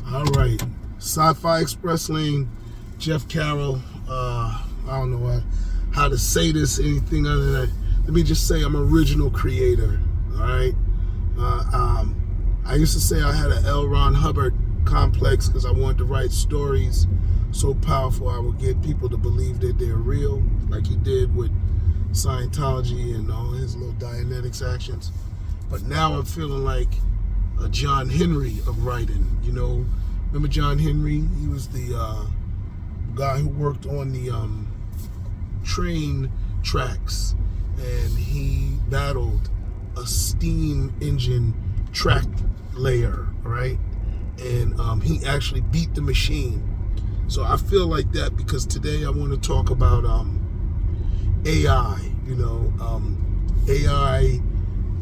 All right, Sci-Fi Express Lane, Jeff Carroll. I don't know how to say this, anything other than that. Let me just say I'm an original creator. All right. I used to say I had an L. Ron Hubbard complex because I wanted to write stories so powerful I would get people to believe that they're real, like he did with Scientology and all his little Dianetics actions. But now I'm feeling like a John Henry of writing. You know, remember John Henry? He was the guy who worked on the train tracks, and he battled a steam engine track layer, right? And he actually beat the machine. So I feel like that because today I want to talk about AI. You know, AI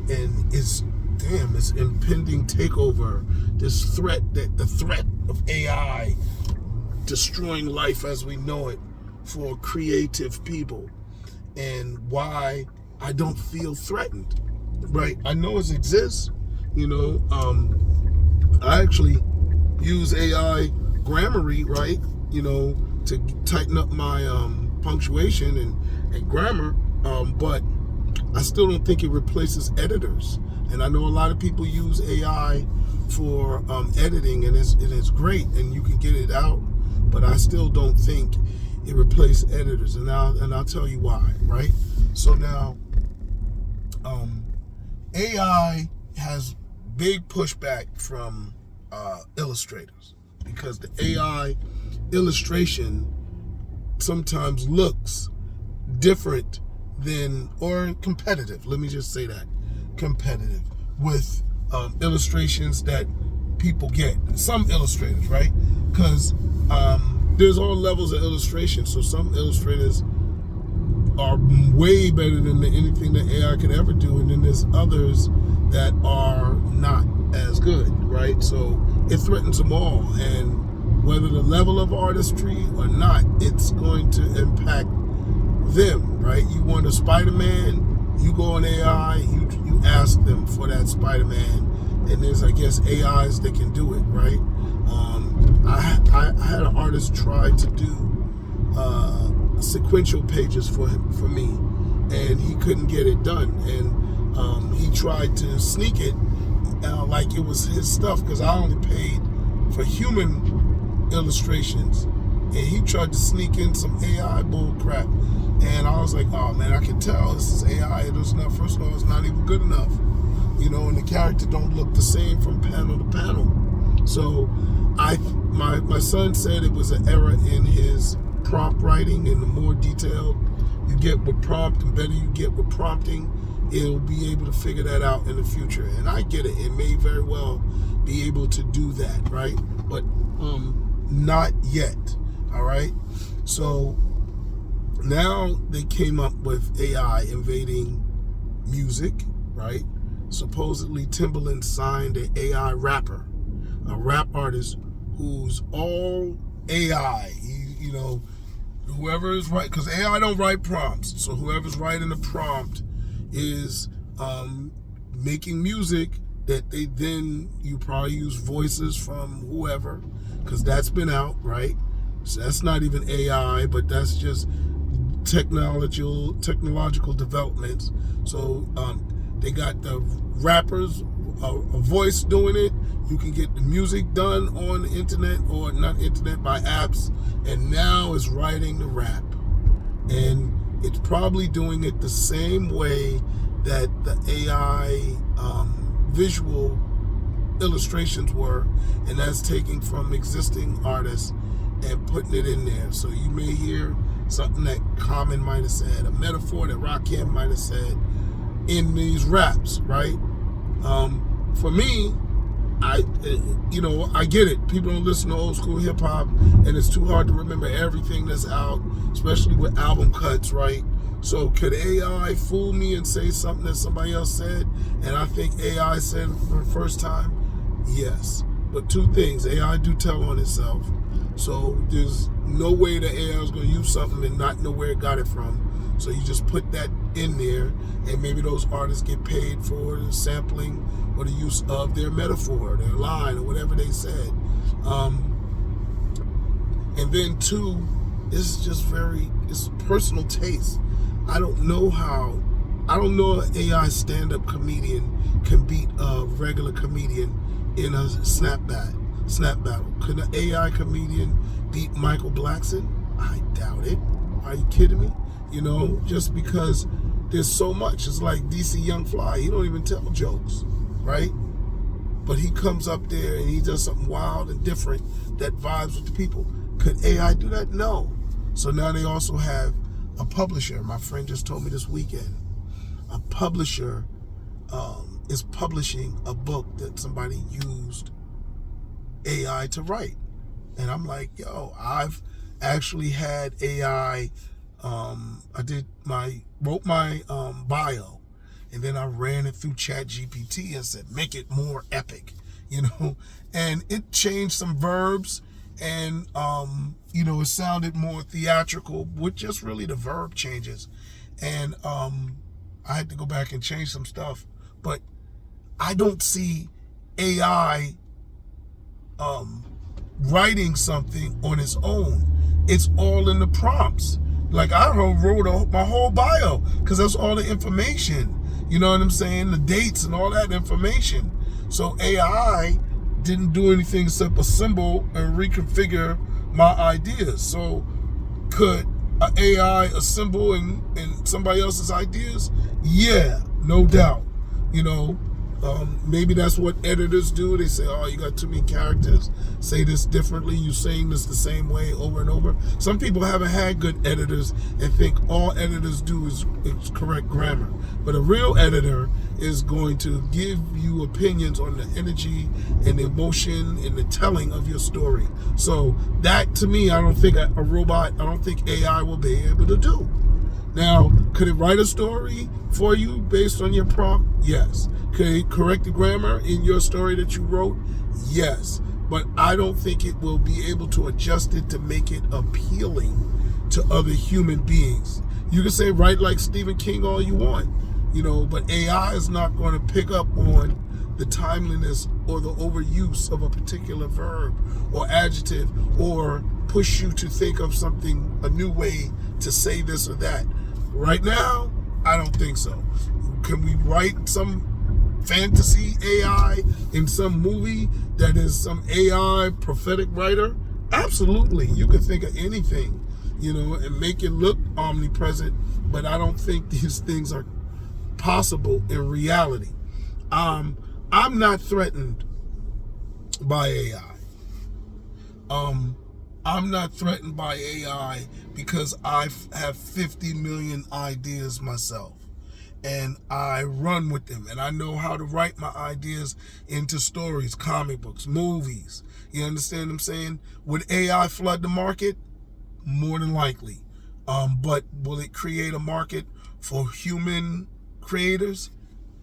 and its impending takeover. This threat, the threat of AI destroying life as we know it for creative people, and why I don't feel threatened. Right? I know it exists. You know, I actually use AI Grammarly, right? You know, to tighten up my punctuation and grammar, but I still don't think it replaces editors. And I know a lot of people use AI for editing, and it's great, and you can get it out. But I still don't think it replaces editors, and I'll tell you why. Right? So now, AI has big pushback from illustrators because the AI illustration sometimes looks different than, or competitive, let me just say that, competitive with illustrations that people get. Some illustrators, right? Because there's all levels of illustration. So some illustrators are way better than anything that AI could ever do, and then there's others that are not as good, right? So it threatens them all, and whether the level of artistry or not, it's going to impact them, right? You want a Spider-Man, you go on AI, you ask them for that Spider-Man, and there's, I guess, AIs that can do it, right? I had an artist try to do sequential pages for me, and he couldn't get it done, and he tried to sneak it like it was his stuff, because I only paid for human illustrations, and he tried to sneak in some AI bull crap, and I was like, oh man, I can tell this is AI. It was not, first of all, it's not even good enough, you know, and the character don't look the same from panel to panel. So my son said it was an error in his prompt writing, and the more detailed you get with prompt, and better you get with prompting, it'll be able to figure that out in the future. And I get it, it may very well be able to do that, right? But not yet. All right, so now they came up with AI invading music, right? Supposedly Timbaland signed an AI rapper, a rap artist who's all AI. You know, whoever is right, because AI don't write prompts, so whoever's writing the prompt is making music that they then, you probably use voices from whoever, because that's been out, right? So that's not even AI, but that's just technological developments. So they got the rappers, a voice doing it. You can get the music done on the internet, or not internet, by apps, and now it's writing the rap. And it's probably doing it the same way that the AI visual illustrations were, and that's taking from existing artists and putting it in there. So you may hear something that Common might have said, a metaphor that Rakim might have said in these raps, right? For me, I get it. People don't listen to old school hip hop, and it's too hard to remember everything that's out, especially with album cuts, right? So could AI fool me and say something that somebody else said, and I think AI said for the first time? Yes. But two things, AI do tell on itself. So there's no way the AI is going to use something and not know where it got it from. So you just put that in there, and maybe those artists get paid for the sampling or the use of their metaphor, their line, or whatever they said. And then two, it's just it's personal taste. I don't know an AI stand-up comedian can beat a regular comedian in a snap battle. Could an AI comedian beat Michael Blackson? I doubt it. Are you kidding me? Just because there's so much. It's like DC Young Fly. He don't even tell jokes, right? But he comes up there and he does something wild and different that vibes with the people. Could AI do that? No. So now they also have a publisher. My friend just told me this weekend, a publisher is publishing a book that somebody used AI to write. And I'm like, yo, I've actually had AI. I wrote my bio, and then I ran it through ChatGPT and said, make it more epic, and it changed some verbs, and it sounded more theatrical with just really the verb changes. And I had to go back and change some stuff, but I don't see AI writing something on its own. It's all in the prompts. Like I wrote my whole bio because that's all the information. You know what I'm saying? The dates and all that information. So AI didn't do anything except assemble and reconfigure my ideas. So could an AI assemble in somebody else's ideas? Yeah, no doubt. Maybe that's what editors do. They say, oh, you got too many characters. Say this differently. You're saying this the same way over and over. Some people haven't had good editors and think all editors do is correct grammar. But a real editor is going to give you opinions on the energy and the emotion and the telling of your story. So that, to me, I don't think I don't think AI will be able to do. Now, could it write a story for you based on your prompt? Yes. Could it correct the grammar in your story that you wrote? Yes. But I don't think it will be able to adjust it to make it appealing to other human beings. You can say write like Stephen King all you want, but AI is not going to pick up on the timeliness or the overuse of a particular verb or adjective or push you to think of a new way to say this or that. Right now, I don't think so. Can we write some fantasy AI in some movie that is some AI prophetic writer? Absolutely. You can think of anything, and make it look omnipresent, but I don't think these things are possible in reality. I'm not threatened by AI. I'm not threatened by AI because I have 50 million ideas myself. And I run with them, and I know how to write my ideas into stories, comic books, movies. You understand what I'm saying? Would AI flood the market? More than likely. But will it create a market for human creators?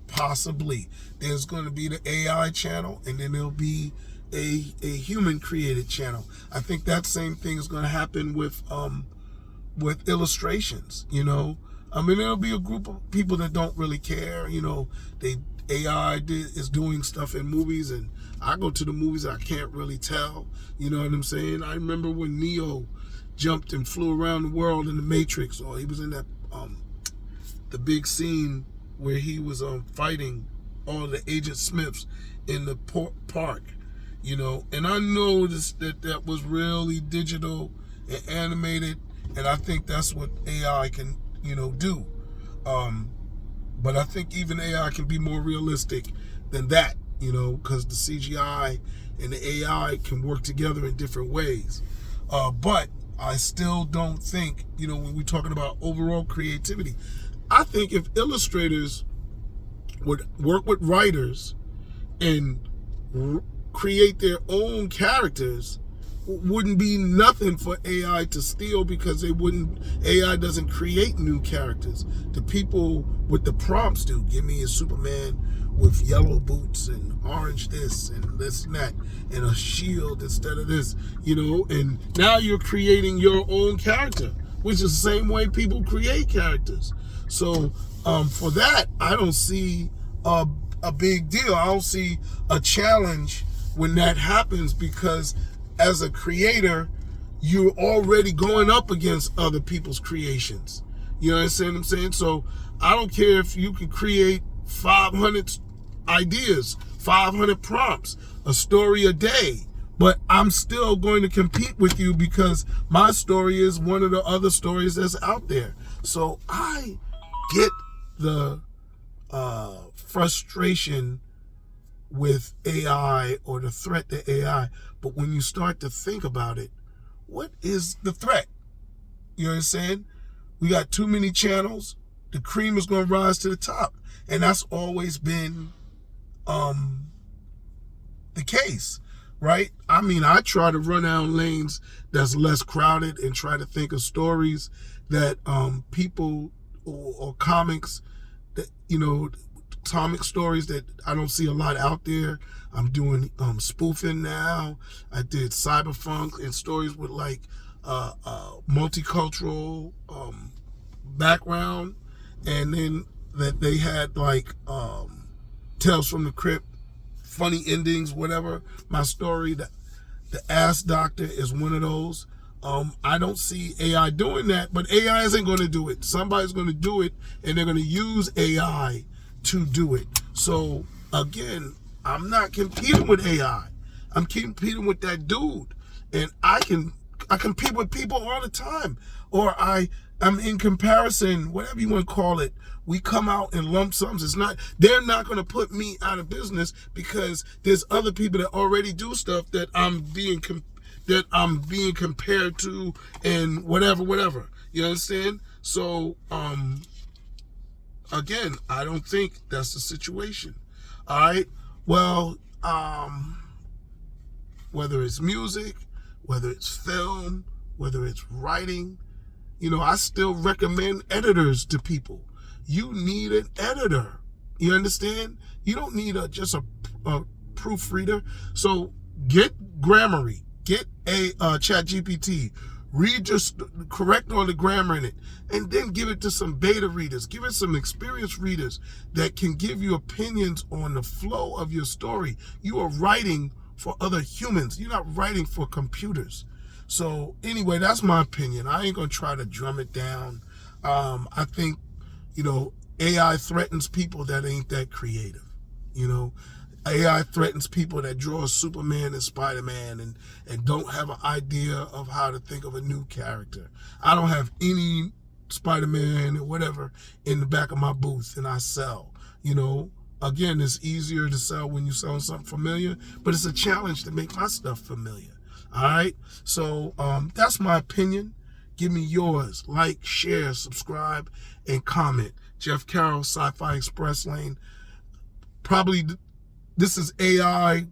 Possibly. There's going to be the AI channel, and then there'll be a human created channel. I think that same thing is going to happen with illustrations, there'll be a group of people that don't really care. AI is doing stuff in movies, and I go to the movies I can't really tell. You know what I'm saying? I remember when Neo jumped and flew around the world in the Matrix, or he was in that the big scene where he was fighting all the Agent Smiths in the park. And I noticed that was really digital and animated, and I think that's what AI can do. But I think even AI can be more realistic than that, because the CGI and the AI can work together in different ways. But I still don't think, when we're talking about overall creativity, I think if illustrators would work with writers and create their own characters, wouldn't be nothing for AI to steal, because AI doesn't create new characters. The people with the prompts do. Give me a Superman with yellow boots and orange this and this and that and a shield instead of this, and now you're creating your own character, which is the same way people create characters. So for that, I don't see a big deal. I don't see a challenge when that happens, because as a creator, you're already going up against other people's creations. You understand what I'm saying? So I don't care if you can create 500 ideas, 500 prompts, a story a day, but I'm still going to compete with you because my story is one of the other stories that's out there. So I get the frustration with AI or the threat to AI, but when you start to think about it, what is the threat? You understand? We got too many channels. The cream is going to rise to the top, and that's always been the case, right? I mean, I try to run down lanes that's less crowded and try to think of stories that people or comics that, you know, comic stories that I don't see a lot out there. I'm doing spoofing now. I did cyberpunk and stories with like multicultural background, and then that they had like Tales from the Crypt, funny endings, whatever. My story, the Ass Doctor, is one of those. I don't see AI doing that, but AI isn't going to do it. Somebody's going to do it, and they're going to use AI to do it. So again, I'm not competing with AI. I'm competing with that dude, and I compete with people all the time, or I'm in comparison, whatever you want to call it. We come out in lump sums. They're not going to put me out of business because there's other people that already do stuff that I'm being compared to, and whatever. You understand? So again, I don't think that's the situation. All right. Well, whether it's music, whether it's film, whether it's writing, you know, I still recommend editors to people. You need an editor. You understand? You don't need just a proofreader. So get Grammarly, get a ChatGPT, correct all the grammar in it, and then give it to some beta readers. Give it some experienced readers that can give you opinions on the flow of your story. You are writing for other humans. You're not writing for computers. So anyway, that's my opinion. I ain't going to try to drum it down. I think, you know, AI threatens people that ain't that creative. You know, AI threatens people that draw Superman and Spider-Man and don't have an idea of how to think of a new character. I don't have any Spider-Man or whatever in the back of my booth, and I sell. You know, again, it's easier to sell when you're selling something familiar, but it's a challenge to make my stuff familiar. All right? So that's my opinion. Give me yours. Like, share, subscribe, and comment. Jeff Carroll, Sci-Fi Express Lane. Probably this is AI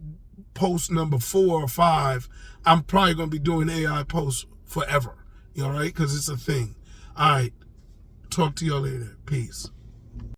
post number 4 or 5. I'm probably going to be doing AI posts forever. You all right? Because it's a thing. All right. Talk to y'all later. Peace.